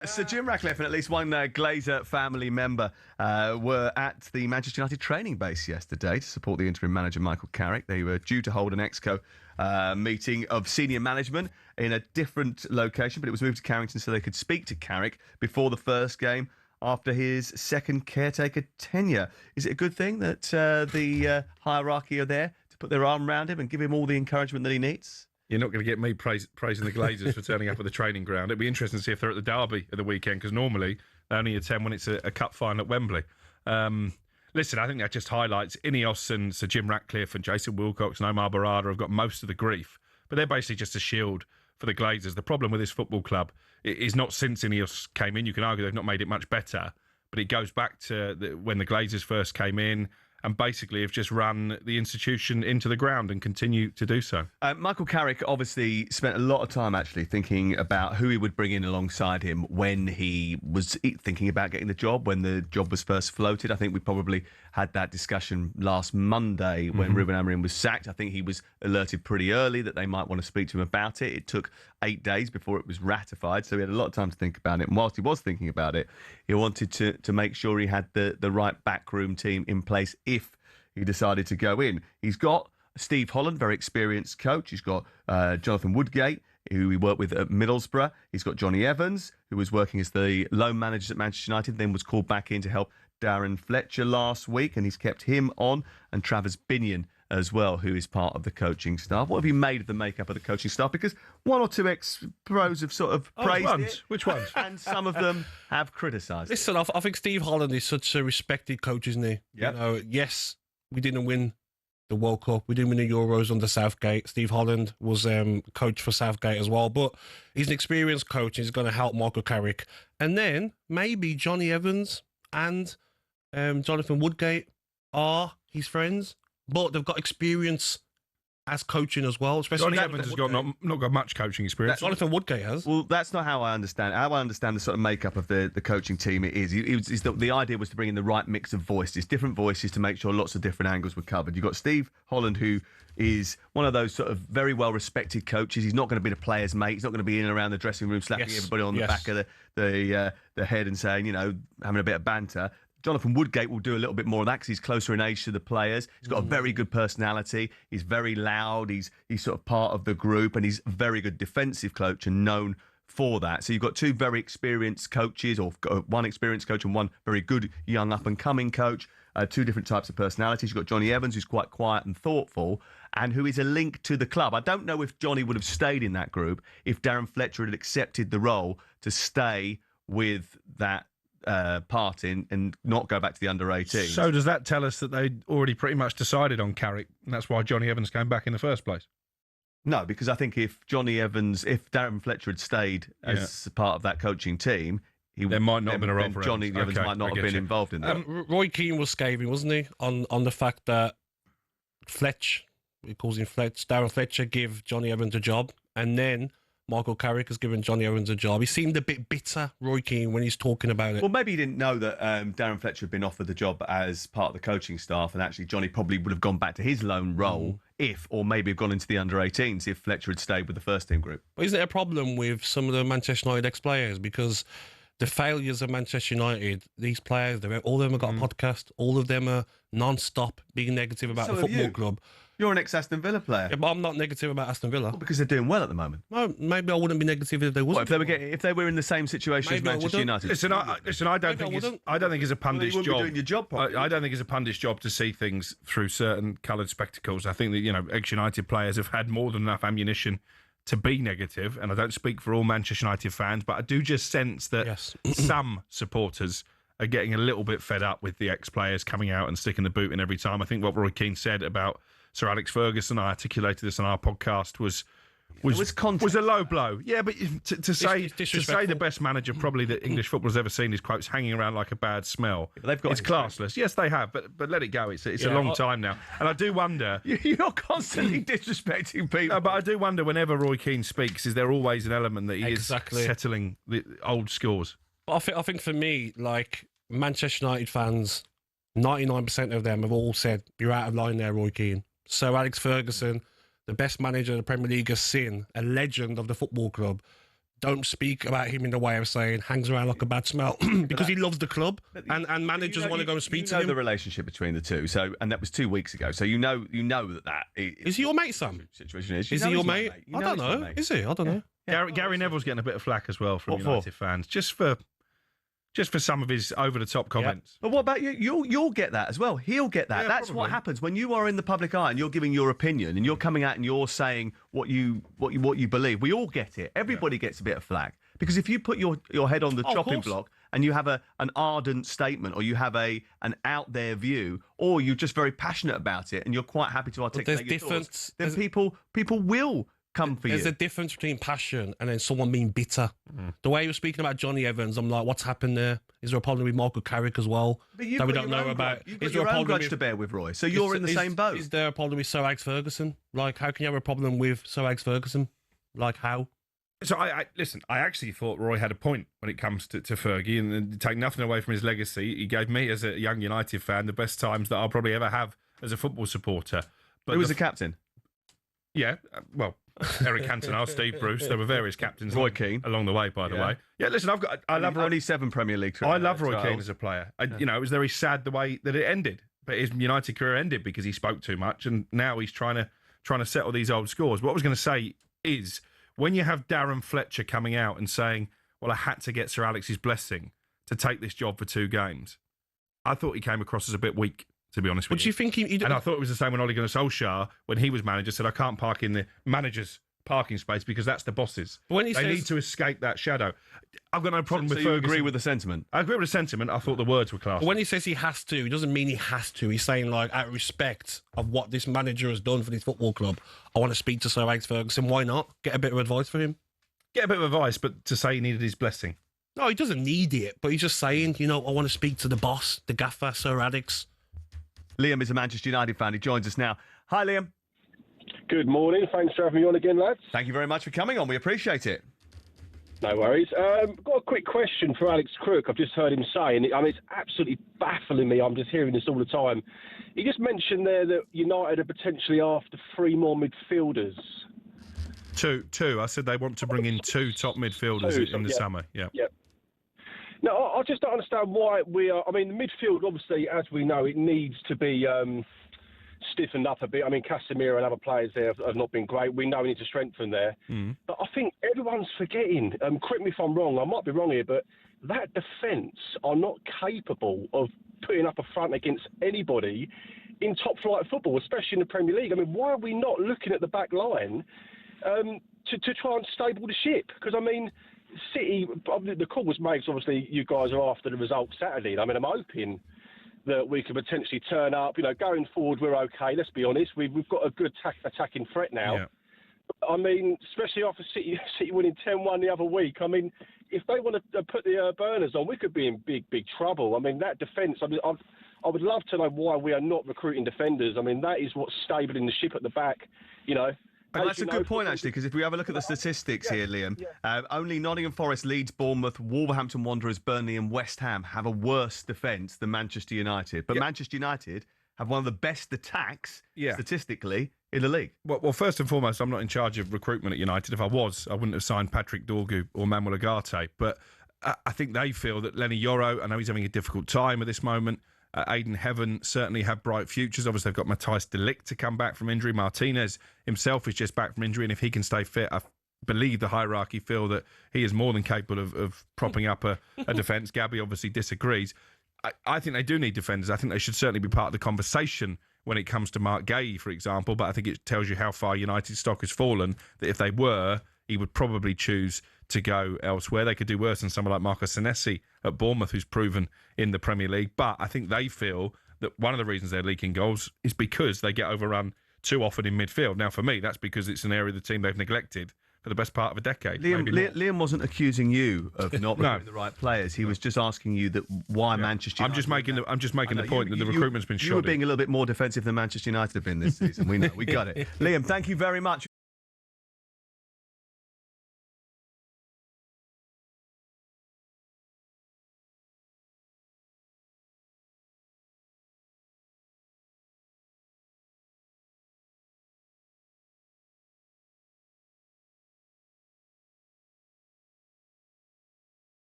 Sir Jim Ratcliffe and at least one Glazer family member were at the Manchester United training base yesterday to support the interim manager Michael Carrick. They were due to hold an ExCo meeting of senior management in a different location, but it was moved to Carrington so they could speak to Carrick before the first game after his second caretaker tenure. Is it a good thing that the hierarchy are there to put their arm around him and give him all the encouragement that he needs? You're not going to get me praising the Glazers for turning up at the training ground. It'd be interesting to see if they're at the derby at the weekend, because normally they only attend when it's a cup final at Wembley. Listen, I think that just highlights Ineos and Sir Jim Ratcliffe and Jason Wilcox and Omar Barada have got most of the grief, but they're basically just a shield for the Glazers. The problem with this football club is not since Ineos came in. You can argue they've not made it much better, but it goes back to when the Glazers first came in, and basically have just run the institution into the ground and continue to do so. Michael Carrick obviously spent a lot of time actually thinking about who he would bring in alongside him when he was thinking about getting the job, when the job was first floated. I think we probably had that discussion last Monday when Ruben Amorim was sacked. I think he was alerted pretty early that they might want to speak to him about it. It took 8 days before it was ratified, so he had a lot of time to think about it. And whilst he was thinking about it, he wanted to make sure he had the right backroom team in place if he decided to go in. He's got Steve Holland, very experienced coach. He's got Jonathan Woodgate, who he worked with at Middlesbrough. He's got Johnny Evans, who was working as the loan manager at Manchester United, then was called back in to help Darren Fletcher last week, and he's kept him on, and Travis Binion as well, who is part of the coaching staff. What have you made of the makeup of the coaching staff? Because one or two ex-pros have sort of praised it. Which ones? And some of them have criticised it. Listen, I think Steve Holland is such a respected coach, isn't he? Yep. You know, yes, we didn't win the World Cup. We didn't win the Euros under Southgate. Steve Holland was coach for Southgate as well. But he's an experienced coach and he's going to help Michael Carrick. And then maybe Johnny Evans and Jonathan Woodgate are his friends, but they've got experience as coaching as well. Especially Johnny Evans has not got much coaching experience. Jonathan Woodgate has. Well, that's not how I understand it. How I understand the sort of makeup of the coaching team the idea was to bring in the right mix of voices, different voices, to make sure lots of different angles were covered. You've got Steve Holland, who is one of those sort of very well-respected coaches. He's not going to be the player's mate. He's not going to be in and around the dressing room slapping everybody on the back of the head and saying, having a bit of banter. Jonathan Woodgate will do a little bit more of that because he's closer in age to the players. He's got a very good personality. He's very loud. He's sort of part of the group, and he's a very good defensive coach and known for that. So you've got two very experienced coaches, or one experienced coach and one very good young up-and-coming coach, two different types of personalities. You've got Johnny Evans, who's quite quiet and thoughtful, and who is a link to the club. I don't know if Johnny would have stayed in that group if Darren Fletcher had accepted the role to stay with that part in and not go back to the under-18. So does that tell us that they already pretty much decided on Carrick, and that's why Johnny Evans came back in the first place? No, because I think if Darren Fletcher had stayed as part of that coaching team, there might not have been a role for Johnny Evans might not have been involved in that. Roy Keane was scathing, wasn't he, on the fact that he calls him Fletch, Darren Fletcher give Johnny Evans a job, and then Michael Carrick has given Johnny Evans a job. He seemed a bit bitter, Roy Keane, when he's talking about it. Well, maybe he didn't know that Darren Fletcher had been offered the job as part of the coaching staff, and actually Johnny probably would have gone back to his lone role or maybe have gone into the under-18s if Fletcher had stayed with the first team group. But isn't it a problem with some of the Manchester United ex-players? Because the failures of Manchester United, these players, all of them have got a podcast. All of them are non-stop being negative about the football club. You're an ex-Aston Villa player. Yeah, but I'm not negative about Aston Villa. Well, because they're doing well at the moment. No, maybe I wouldn't be negative if they wasn't. If they were in the same situation as Manchester United. Listen, I don't think it's a pundit's job. Doing your job properly. I don't think it's a pundit's job to see things through certain coloured spectacles. I think that ex-United players have had more than enough ammunition to be negative, and I don't speak for all Manchester United fans, but I do just sense that some supporters are getting a little bit fed up with the ex-players coming out and sticking the boot in every time. I think what Roy Keane said about Sir Alex Ferguson, I articulated this on our podcast, was a low blow. Yeah, but to say the best manager probably that English football's ever seen is, quotes, hanging around like a bad smell. It's classless. Yes, they have, but let it go. It's a long time now. And I do wonder... You're constantly disrespecting people. No, but I do wonder, whenever Roy Keane speaks, is there always an element that he is settling the old scores? But I think for me, like, Manchester United fans, 99% of them have all said, you're out of line there, Roy Keane. Sir Alex Ferguson, the best manager the Premier League has seen, a legend of the football club, don't speak about him in the way of saying hangs around like a bad smell because he loves the club and managers want to go and speak to him. The relationship between the two, and that was 2 weeks ago. So you know that is he your mate, Sam? Situation is he your mate? I don't know. Is he? I don't know. Gary Neville's getting a bit of flack as well from United fans, just for some of his over-the-top comments. Yeah. But what about you? You'll get that as well. He'll get that. Yeah, That's probably. what happens when you are in the public eye and you're giving your opinion and you're coming out and you're saying what you believe. We all get it. Everybody gets a bit of flack because if you put your head on the chopping block and you have an ardent statement or you have an out there view or you're just very passionate about it and you're quite happy to articulate your thoughts, then people will come for you. There's a difference between passion and then someone being bitter. The way you were speaking about Johnny Evans, I'm like, what's happened there? Is there a problem with Michael Carrick as well that we don't know about? You've got your own grudge to bear with Roy, so you're in the same boat. Is there a problem with Sir Alex Ferguson? Like, how can you have a problem with Sir Alex Ferguson? Like, how? So I listen. I actually thought Roy had a point when it comes to Fergie, and take nothing away from his legacy. He gave me, as a young United fan, the best times that I'll probably ever have as a football supporter. But who was the captain? Yeah, well, Eric Cantona, Steve Bruce. There were various captains. Roy Keane along the way, by the way. Yeah, listen, I love only 7 Premier League. I love Roy Keane as a player. You know, it was very sad the way that it ended, but his United career ended because he spoke too much, and now he's trying to settle these old scores. What I was going to say is, when you have Darren Fletcher coming out and saying, "Well, I had to get Sir Alex's blessing to take this job for 2 games," I thought he came across as a bit weak. To be honest with you. What do you think And I thought it was the same when Ole Gunnar Solskjaer, when he was manager, said, I can't park in the manager's parking space because that's the boss's. They need to escape that shadow. I've got no problem with Ferguson. You agree with the sentiment? I agree with the sentiment. I thought the words were class. When he says he has to, it doesn't mean he has to. He's saying, like, out of respect of what this manager has done for this football club, I want to speak to Sir Alex Ferguson. Why not? Get a bit of advice for him. Get a bit of advice, but to say he needed his blessing. No, he doesn't need it, but he's just saying, I want to speak to the boss, the gaffer, Sir Alex. Liam is a Manchester United fan. He joins us now. Hi, Liam. Good morning. Thanks for having me on again, lads. Thank you very much for coming on. We appreciate it. No worries. Got a quick question for Alex Crook. I've just heard him say, and it's absolutely baffling me. I'm just hearing this all the time. He just mentioned there that United are potentially after 3 more midfielders. Two. I said they want to bring in 2 top midfielders in the summer. Yeah. No, I just don't understand why we are. I mean, the midfield, obviously, as we know, it needs to be stiffened up a bit. I mean, Casemiro and other players there have not been great. We know we need to strengthen there. But I think everyone's forgetting, correct me if I'm wrong, I might be wrong here, but that defence are not capable of putting up a front against anybody in top-flight football, especially in the Premier League. I mean, why are we not looking at the back line to try and stable the ship? Because, I mean, City, the call was made, so obviously you guys are after the result Saturday. I mean, I'm hoping that we could potentially turn up. Going forward, we're okay. Let's be honest. We've got a good attacking threat now. Yeah. I mean, especially after City winning 10-1 the other week. I mean, if they want to put the burners on, we could be in big trouble. I mean, that defence, I would love to know why we are not recruiting defenders. I mean, that is what's stabling the ship at the back, And that's a good point, actually, because if we have a look at the statistics here, Liam, only Nottingham Forest, Leeds, Bournemouth, Wolverhampton Wanderers, Burnley and West Ham have a worse defence than Manchester United. But Manchester United have one of the best attacks, statistically, in the league. Well, first and foremost, I'm not in charge of recruitment at United. If I was, I wouldn't have signed Patrick Dorgu or Manuel Ugarte. But I think they feel that Lenny Yoro, I know he's having a difficult time at this moment, Aiden Heaven certainly have bright futures. Obviously, they've got Matthijs de Ligt to come back from injury. Martinez himself is just back from injury, and if he can stay fit, I believe the hierarchy feel that he is more than capable of propping up a defence. Gabby obviously disagrees. I think they do need defenders. I think they should certainly be part of the conversation when it comes to Mark Gay, for example, but I think it tells you how far United's stock has fallen, that if they were, he would probably choose to go elsewhere. They could do worse than someone like Marcos Senesi at Bournemouth, who's proven in the Premier League. But I think they feel that one of the reasons they're leaking goals is because they get overrun too often in midfield. Now, for me, that's because it's an area of the team they've neglected for the best part of a decade. Liam wasn't accusing you of not recruiting the right players. He was just asking you that why Manchester United. I'm just making the point that the recruitment's been shoddy. You were being a little bit more defensive than Manchester United have been this season. We know. We got it. Liam, thank you very much.